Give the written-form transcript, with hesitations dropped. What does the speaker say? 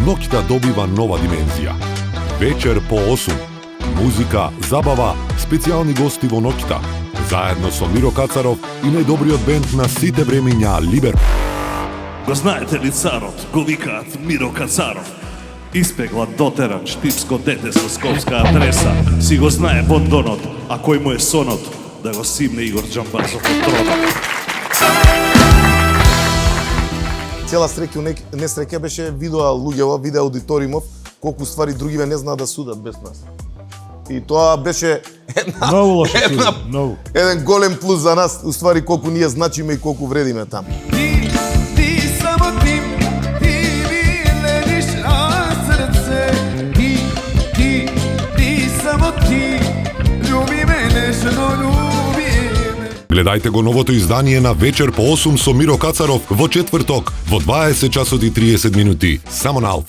Ноќта добива нова димензија. Вечер по 8. Музика, забава, специјални гости во ноќта. Заедно со Миро Кацаров и најдобриот бенд на сите времиња Либер. Го знаете ли царот, го викаат Миро Кацаров. Испегла дотеран штипско дете со скопска адреса. Си го знае бондонот, а кој му е сонот, да го симне Игор Џамбазов од тронот. Цела среќа несреќа беше видоа луѓево, видео аудиториумов, колку ствари другиве не знаат да судат без нас. И тоа беше Многу лошо судат, многу. еден голем плюс за нас, уствари колку ние значиме и колку вредиме таму. Ти само ти ми лежиш на срце. Ти само ти, љуби ме нежно, љуби ме. Гледајте го новото издание на Вечер по 8 со Миро Кацаров во четврток во 20 часот и 30 минути, само на Алфа.